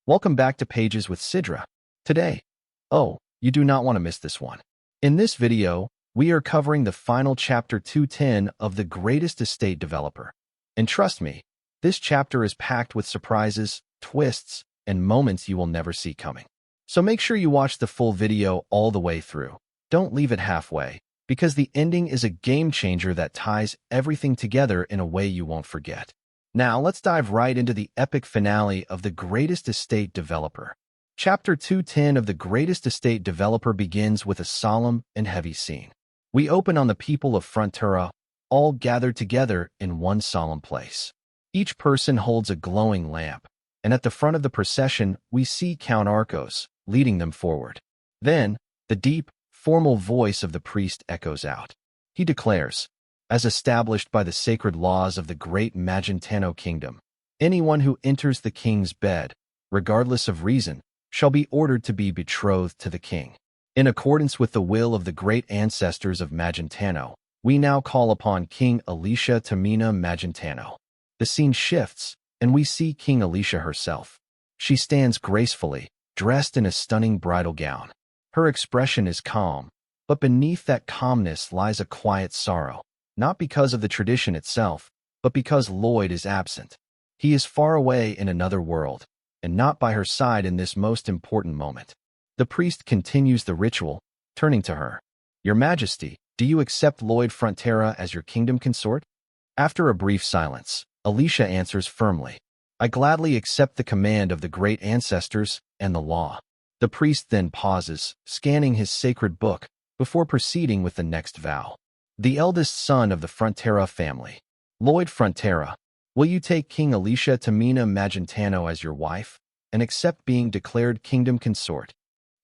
Welcome back to Pages with Sidra. Today, you do not want to miss this one. In this video, we are covering the final chapter 210 of The Greatest Estate Developer. And trust me, this chapter is packed with surprises, twists, and moments you will never see coming. So make sure you watch the full video all the way through. Don't leave it halfway, because the ending is a game changer that ties everything together in a way you won't forget. Now, let's dive right into the epic finale of The Greatest Estate Developer. Chapter 210 of The Greatest Estate Developer begins with a solemn and heavy scene. We open on the people of Frontera, all gathered together in one solemn place. Each person holds a glowing lamp, and at the front of the procession, we see Count Arcos, leading them forward. Then, the deep, formal voice of the priest echoes out. He declares, as established by the sacred laws of the great Magentano kingdom, anyone who enters the king's bed, regardless of reason, shall be ordered to be betrothed to the king. In accordance with the will of the great ancestors of Magentano, we now call upon King Alicia Tamina Magentano. The scene shifts, and we see King Alicia herself. She stands gracefully, dressed in a stunning bridal gown. Her expression is calm, but beneath that calmness lies a quiet sorrow. Not because of the tradition itself, but because Lloyd is absent. He is far away in another world, and not by her side in this most important moment. The priest continues the ritual, turning to her. Your Majesty, do you accept Lloyd Frontera as your kingdom consort? After a brief silence, Alicia answers firmly. I gladly accept the command of the great ancestors and the law. The priest then pauses, scanning his sacred book, before proceeding with the next vow. The eldest son of the Frontera family, Lloyd Frontera, will you take King Alicia Tamina Magentano as your wife and accept being declared kingdom consort?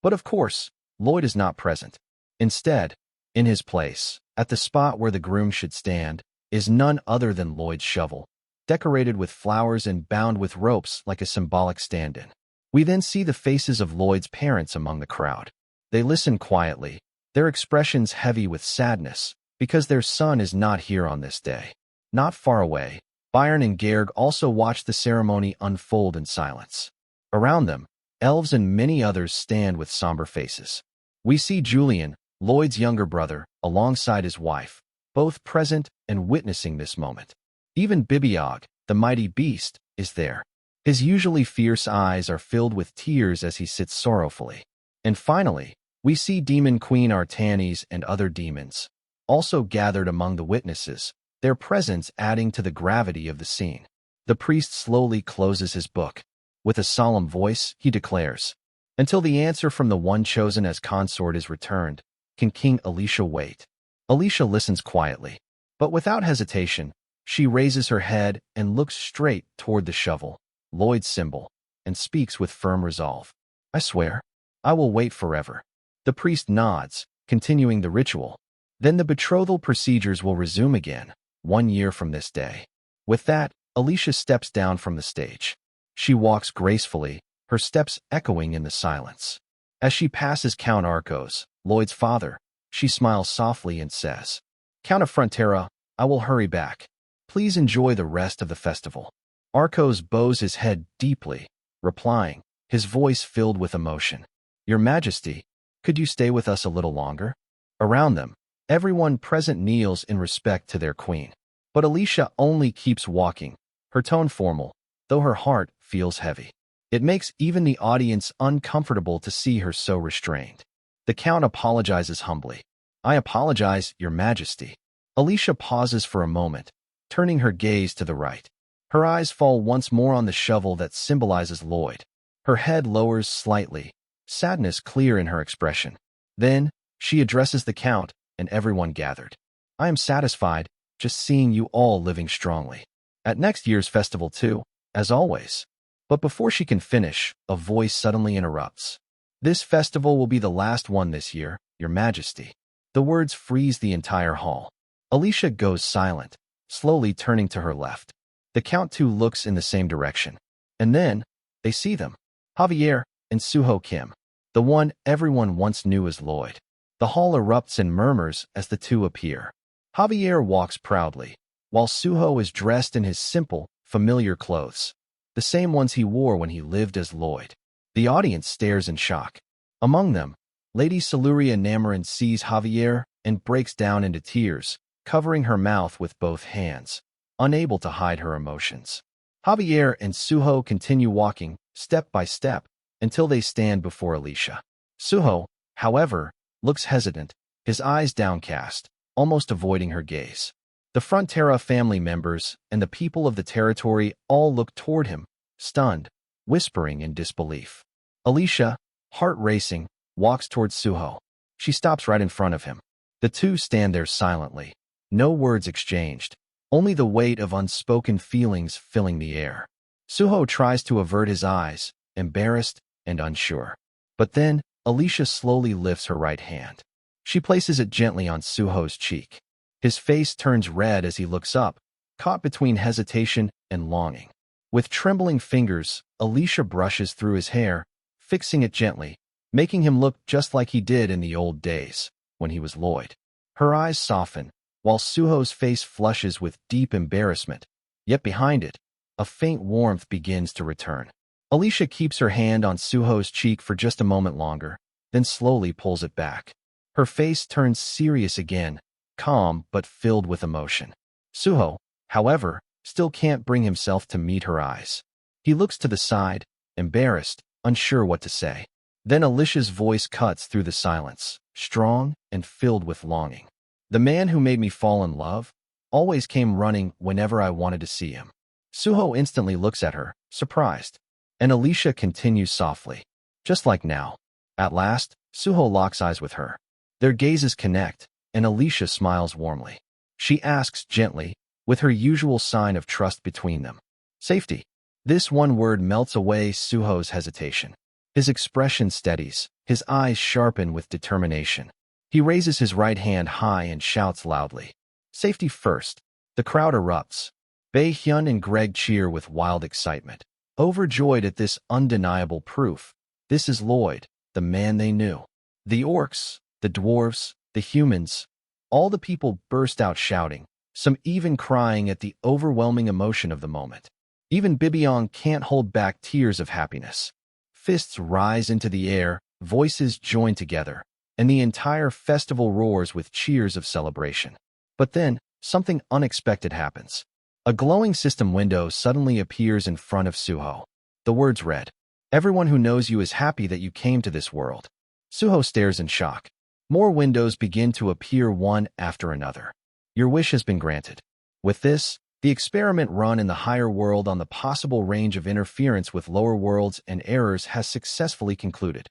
But of course, Lloyd is not present. Instead, in his place, at the spot where the groom should stand, is none other than Lloyd's shovel, decorated with flowers and bound with ropes like a symbolic stand-in. We then see the faces of Lloyd's parents among the crowd. They listen quietly, their expressions heavy with sadness, because their son is not here on this day. Not far away, Byron and Georg also watch the ceremony unfold in silence. Around them, elves and many others stand with somber faces. We see Julian, Lloyd's younger brother, alongside his wife, both present and witnessing this moment. Even Bibiog, the mighty beast, is there. His usually fierce eyes are filled with tears as he sits sorrowfully. And finally, we see Demon Queen Artanis and other demons, also gathered among the witnesses, their presence adding to the gravity of the scene. The priest slowly closes his book. With a solemn voice, he declares, until the answer from the one chosen as consort is returned, can King Alicia wait? Alicia listens quietly, but without hesitation, she raises her head and looks straight toward the shovel, Lloyd's symbol, and speaks with firm resolve. I swear, I will wait forever. The priest nods, continuing the ritual. Then the betrothal procedures will resume again, 1 year from this day. With that, Alicia steps down from the stage. She walks gracefully, her steps echoing in the silence. As she passes Count Arcos, Lloyd's father, she smiles softly and says, Count of Frontera, I will hurry back. Please enjoy the rest of the festival. Arcos bows his head deeply, replying, his voice filled with emotion. Your Majesty, could you stay with us a little longer? Around them, everyone present kneels in respect to their queen. But Alicia only keeps walking, her tone formal, though her heart feels heavy. It makes even the audience uncomfortable to see her so restrained. The Count apologizes humbly. I apologize, Your Majesty. Alicia pauses for a moment, turning her gaze to the right. Her eyes fall once more on the shovel that symbolizes Lloyd. Her head lowers slightly, sadness clear in her expression. Then, she addresses the Count and everyone gathered. I am satisfied, just seeing you all living strongly. At next year's festival too, as always. But before she can finish, a voice suddenly interrupts. This festival will be the last one this year, Your Majesty. The words freeze the entire hall. Alicia goes silent, slowly turning to her left. The Count too looks in the same direction. And then, they see them. Javier and Suho Kim. The one everyone once knew as Lloyd. The hall erupts in murmurs as the two appear. Javier walks proudly, while Suho is dressed in his simple, familiar clothes. the same ones he wore when he lived as Lloyd. The audience stares in shock. Among them, Lady Siluria Namarin sees Javier and breaks down into tears, covering her mouth with both hands, unable to hide her emotions. Javier and Suho continue walking, step by step, until they stand before Alicia. Suho, however, looks hesitant, his eyes downcast, almost avoiding her gaze. The Frontera family members and the people of the territory all look toward him, stunned, whispering in disbelief. Alicia, heart racing, walks towards Suho. She stops right in front of him. The two stand there silently. No words exchanged, only the weight of unspoken feelings filling the air. Suho tries to avert his eyes, embarrassed and unsure. But then, Alicia slowly lifts her right hand. She places it gently on Suho's cheek. His face turns red as he looks up, caught between hesitation and longing. With trembling fingers, Alicia brushes through his hair, fixing it gently, making him look just like he did in the old days, when he was Lloyd. Her eyes soften, while Suho's face flushes with deep embarrassment, yet behind it, a faint warmth begins to return. Alicia keeps her hand on Suho's cheek for just a moment longer, then slowly pulls it back. Her face turns serious again, calm but filled with emotion. Suho, however, still can't bring himself to meet her eyes. He looks to the side, embarrassed, unsure what to say. Then Alicia's voice cuts through the silence, strong and filled with longing. The man who made me fall in love always came running whenever I wanted to see him. Suho instantly looks at her, surprised, and Alicia continues softly, just like now. At last, Suho locks eyes with her. Their gazes connect, and Alicia smiles warmly. She asks gently, with her usual sign of trust between them. Safety. This one word melts away Suho's hesitation. His expression steadies, his eyes sharpen with determination. He raises his right hand high and shouts loudly. Safety first. The crowd erupts. Bae Hyun and Greg cheer with wild excitement, overjoyed at this undeniable proof. This is Lloyd, the man they knew. The orcs, the dwarves, the humans, all the people burst out shouting, some even crying at the overwhelming emotion of the moment. Even Bibiong can't hold back tears of happiness. Fists rise into the air, voices join together, and the entire festival roars with cheers of celebration. But then, something unexpected happens. A glowing system window suddenly appears in front of Suho. The words read, "Everyone who knows you is happy that you came to this world." Suho stares in shock. More windows begin to appear one after another. Your wish has been granted. With this, the experiment run in the higher world on the possible range of interference with lower worlds and errors has successfully concluded.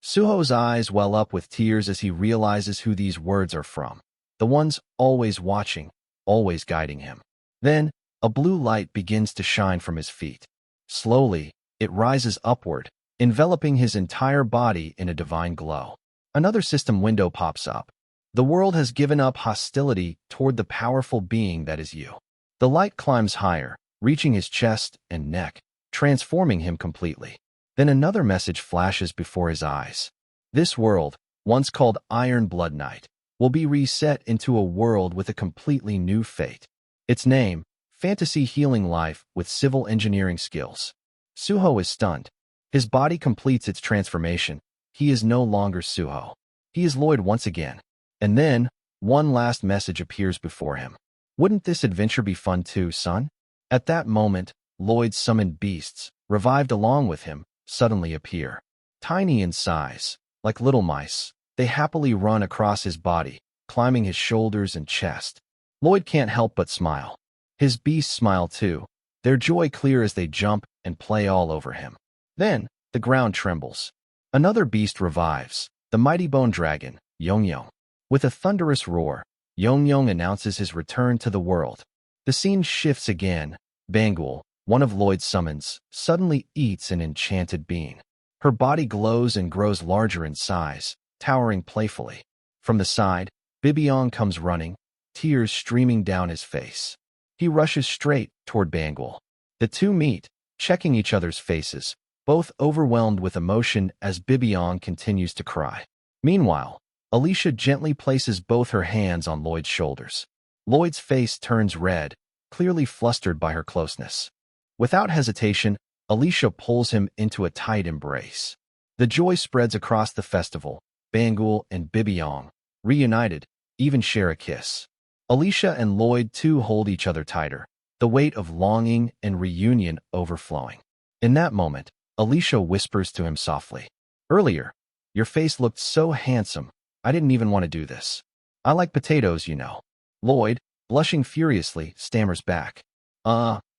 Suho's eyes well up with tears as he realizes who these words are from. The ones always watching, always guiding him. Then, a blue light begins to shine from his feet. Slowly, it rises upward, enveloping his entire body in a divine glow. Another system window pops up. The world has given up hostility toward the powerful being that is you. The light climbs higher, reaching his chest and neck, transforming him completely. Then another message flashes before his eyes. This world, once called Iron Blood Night, will be reset into a world with a completely new fate. Its name, Fantasy Healing Life with Civil Engineering Skills. Suho is stunned. His body completes its transformation. He is no longer Suho. He is Lloyd once again. And then, one last message appears before him. Wouldn't this adventure be fun too, son? At that moment, Lloyd's summoned beasts, revived along with him, suddenly appear. Tiny in size, like little mice, they happily run across his body, climbing his shoulders and chest. Lloyd can't help but smile. His beasts smile too, their joy clear as they jump and play all over him. Then, the ground trembles. Another beast revives, the mighty bone dragon, Yongyong. With a thunderous roar, Yongyong announces his return to the world. The scene shifts again. Bangul, one of Lloyd's summons, suddenly eats an enchanted being. Her body glows and grows larger in size, towering playfully. From the side, Bibiong comes running, tears streaming down his face. He rushes straight toward Bangul. The two meet, checking each other's faces, both overwhelmed with emotion as Bibiong continues to cry. Meanwhile, Alicia gently places both her hands on Lloyd's shoulders. Lloyd's face turns red, clearly flustered by her closeness. Without hesitation, Alicia pulls him into a tight embrace. The joy spreads across the festival. Bangul and Bibiong, reunited, even share a kiss. Alicia and Lloyd too hold each other tighter, the weight of longing and reunion overflowing. In that moment, Alicia whispers to him softly, "Earlier, your face looked so handsome, I didn't even want to do this. I like potatoes, you know." Lloyd, blushing furiously, stammers back,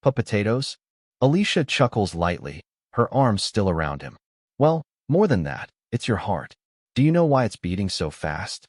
potatoes?" Alicia chuckles lightly, her arms still around him. "Well, more than that, it's your heart. Do you know why it's beating so fast?"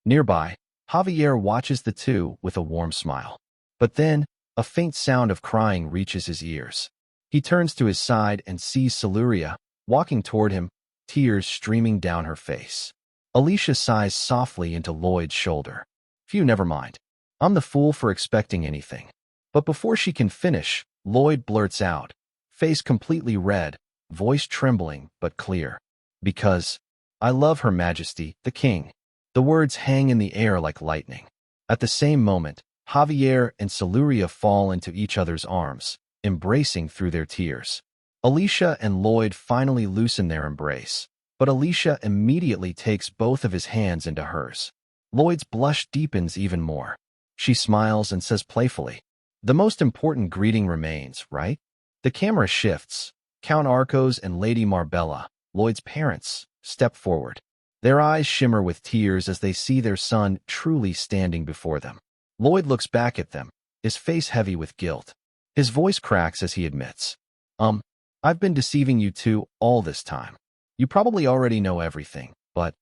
Nearby, Javier watches the two with a warm smile. But then, a faint sound of crying reaches his ears. He turns to his side and sees Siluria, walking toward him, tears streaming down her face. Alicia sighs softly into Lloyd's shoulder. "Phew, never mind. I'm the fool for expecting anything." But before she can finish, Lloyd blurts out, face completely red, voice trembling but clear, "Because I love Her Majesty, the King." The words hang in the air like lightning. At the same moment, Javier and Siluria fall into each other's arms, embracing through their tears. Alicia and Lloyd finally loosen their embrace, but Alicia immediately takes both of his hands into hers. Lloyd's blush deepens even more. She smiles and says playfully, "The most important greeting remains, right?" The camera shifts. Count Arcos and Lady Marbella, Lloyd's parents, step forward. Their eyes shimmer with tears as they see their son truly standing before them. Lloyd looks back at them, his face heavy with guilt. His voice cracks as he admits, I've been deceiving you two all this time. You probably already know everything, but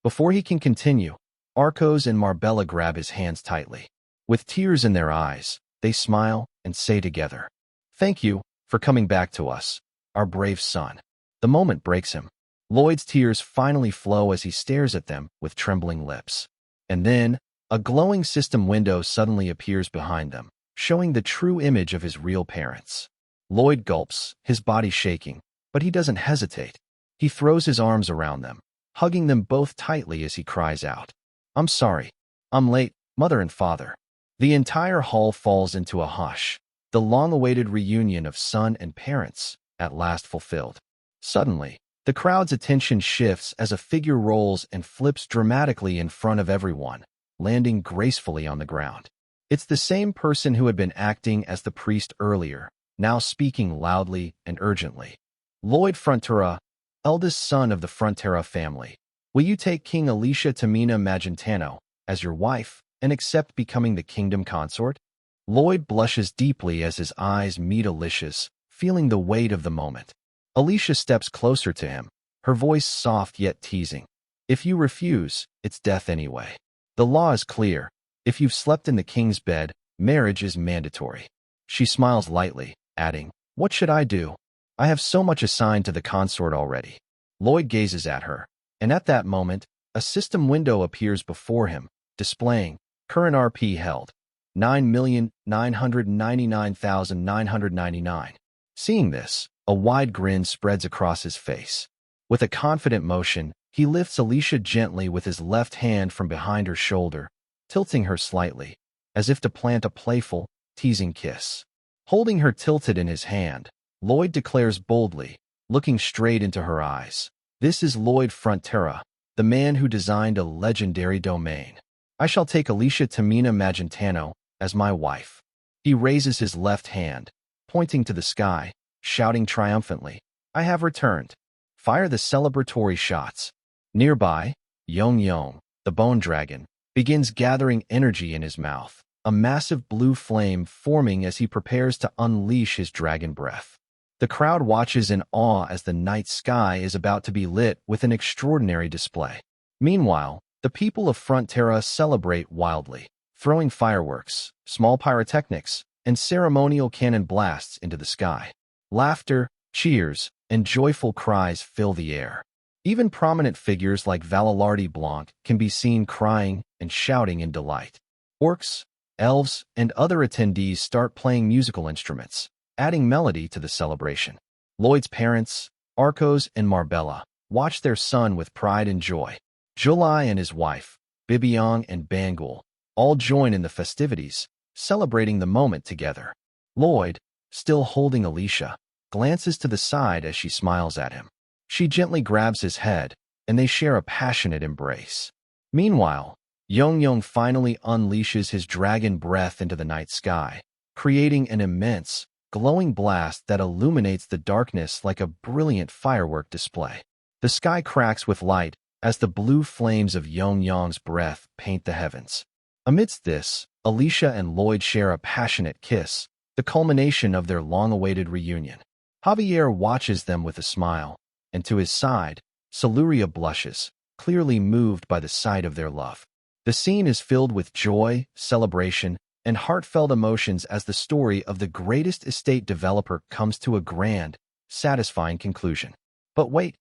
Before he can continue, Arcos and Marbella grab his hands tightly. With tears in their eyes, they smile and say together, "Thank you for coming back to us, our brave son." The moment breaks him. Lloyd's tears finally flow as he stares at them with trembling lips. And then, a glowing system window suddenly appears behind them, showing the true image of his real parents. Lloyd gulps, his body shaking, but he doesn't hesitate. He throws his arms around them, hugging them both tightly as he cries out, "I'm sorry. I'm late, Mother and Father." The entire hall falls into a hush, the long-awaited reunion of son and parents, at last fulfilled. Suddenly, the crowd's attention shifts as a figure rolls and flips dramatically in front of everyone, landing gracefully on the ground. It's the same person who had been acting as the priest earlier, now speaking loudly and urgently. "Lloyd Frontera, eldest son of the Frontera family, will you take King Alicia Tamina Magentano as your wife and accept becoming the kingdom consort?" Lloyd blushes deeply as his eyes meet Alicia's, feeling the weight of the moment. Alicia steps closer to him, her voice soft yet teasing. "If you refuse, it's death anyway. The law is clear. If you've slept in the king's bed, marriage is mandatory." She smiles lightly, adding, "What should I do? I have so much assigned to the consort already." Lloyd gazes at her, and at that moment, a system window appears before him, displaying, "Current RP held, 9,999,999. Seeing this, a wide grin spreads across his face. With a confident motion, he lifts Alicia gently with his left hand from behind her shoulder, tilting her slightly, as if to plant a playful, teasing kiss. Holding her tilted in his hand, Lloyd declares boldly, looking straight into her eyes, "This is Lloyd Frontera, the man who designed a legendary domain. I shall take Alicia Tamina Magentano as my wife." He raises his left hand, pointing to the sky, shouting triumphantly, "I have returned. Fire the celebratory shots." Nearby, Yong Yong, the bone dragon, begins gathering energy in his mouth, a massive blue flame forming as he prepares to unleash his dragon breath. The crowd watches in awe as the night sky is about to be lit with an extraordinary display. Meanwhile, the people of Frontera celebrate wildly, throwing fireworks, small pyrotechnics, and ceremonial cannon blasts into the sky. Laughter, cheers, and joyful cries fill the air. Even prominent figures like Valalardi Blanc can be seen crying and shouting in delight. Orcs, elves, and other attendees start playing musical instruments, adding melody to the celebration. Lloyd's parents, Arcos and Marbella, watch their son with pride and joy. Julai and his wife, Bibiong and Bangul, all join in the festivities, celebrating the moment together. Lloyd, still holding Alicia, glances to the side as she smiles at him. She gently grabs his head, and they share a passionate embrace. Meanwhile, Yong finally unleashes his dragon breath into the night sky, creating an immense, glowing blast that illuminates the darkness like a brilliant firework display. The sky cracks with light as the blue flames of Yong's breath paint the heavens. Amidst this, Alicia and Lloyd share a passionate kiss, the culmination of their long-awaited reunion. Javier watches them with a smile, and to his side, Celuria blushes, clearly moved by the sight of their love. The scene is filled with joy, celebration, and heartfelt emotions as the story of the greatest estate developer comes to a grand, satisfying conclusion. But wait.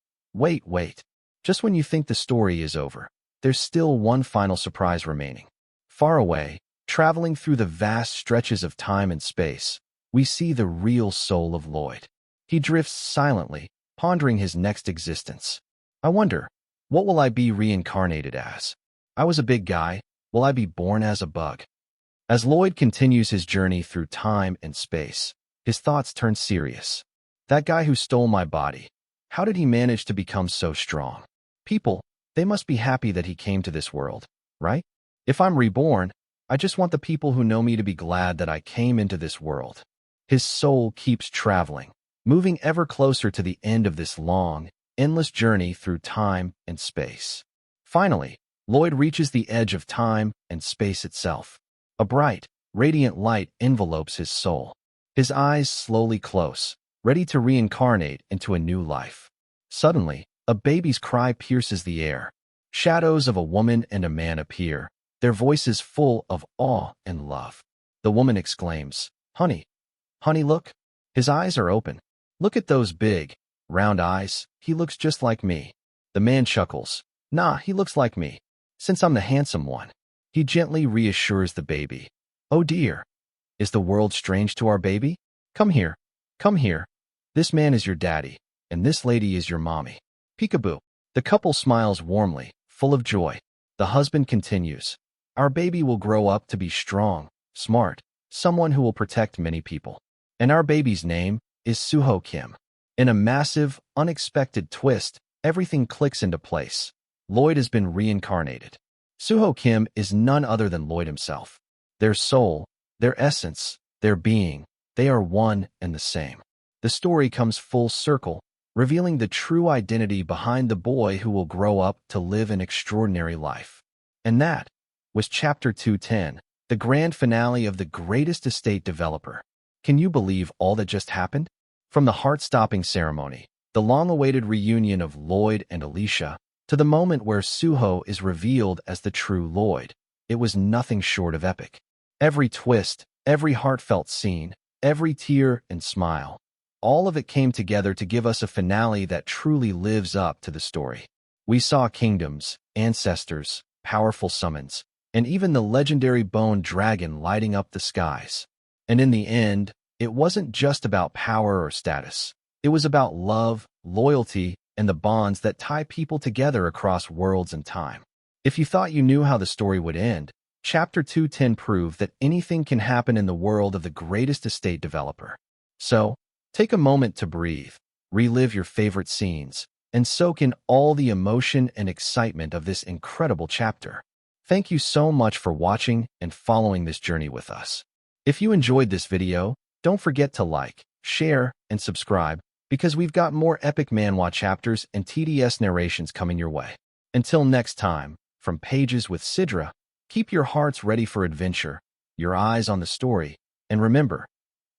Just when you think the story is over, there's still one final surprise remaining. Far away, traveling through the vast stretches of time and space, we see the real soul of Lloyd. He drifts silently, pondering his next existence. I wonder, what will I be reincarnated as? I was a big guy. Will I be born as a bug? As Lloyd continues his journey through time and space, his thoughts turn serious. That guy who stole my body, how did he manage to become so strong? People, they must be happy that he came to this world, right? If I'm reborn, I just want the people who know me to be glad that I came into this world. His soul keeps traveling, moving ever closer to the end of this long, endless journey through time and space. Finally, Lloyd reaches the edge of time and space itself. A bright, radiant light envelopes his soul. His eyes slowly close, ready to reincarnate into a new life. Suddenly, a baby's cry pierces the air. Shadows of a woman and a man appear, their voices full of awe and love. The woman exclaims, "Honey, look." His eyes are open. "Look at those big, round eyes. He looks just like me." The man chuckles. "Nah, he looks like me, since I'm the handsome one." He gently reassures the baby. "Oh dear, is the world strange to our baby? Come here. This man is your daddy, and this lady is your mommy." Peekaboo. The couple smiles warmly, full of joy. The husband continues, "Our baby will grow up to be strong, smart, someone who will protect many people. And our baby's name is Suho Kim." In a massive, unexpected twist, everything clicks into place. Lloyd has been reincarnated. Suho Kim is none other than Lloyd himself. Their soul, their essence, their being, they are one and the same. The story comes full circle, revealing the true identity behind the boy who will grow up to live an extraordinary life. And that was Chapter 210, the grand finale of The Greatest Estate Developer. Can you believe all that just happened? From the heart-stopping ceremony, the long-awaited reunion of Lloyd and Alicia, to the moment where Suho is revealed as the true Lloyd, it was nothing short of epic. Every twist, every heartfelt scene, every tear and smile, all of it came together to give us a finale that truly lives up to the story. We saw kingdoms, ancestors, powerful summons, and even the legendary bone dragon lighting up the skies. And in the end, it wasn't just about power or status. It was about love, loyalty, and the bonds that tie people together across worlds and time. If you thought you knew how the story would end, Chapter 210 proved that anything can happen in the world of the greatest estate developer. So, take a moment to breathe, relive your favorite scenes, and soak in all the emotion and excitement of this incredible chapter. Thank you so much for watching and following this journey with us. If you enjoyed this video, don't forget to like, share, and subscribe, because we've got more epic manhwa chapters and TDS narrations coming your way. Until next time, from Pages with Sidra, keep your hearts ready for adventure, your eyes on the story, and remember,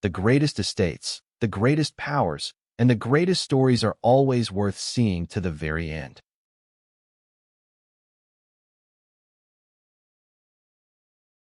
the greatest estates, the greatest powers, and the greatest stories are always worth seeing to the very end.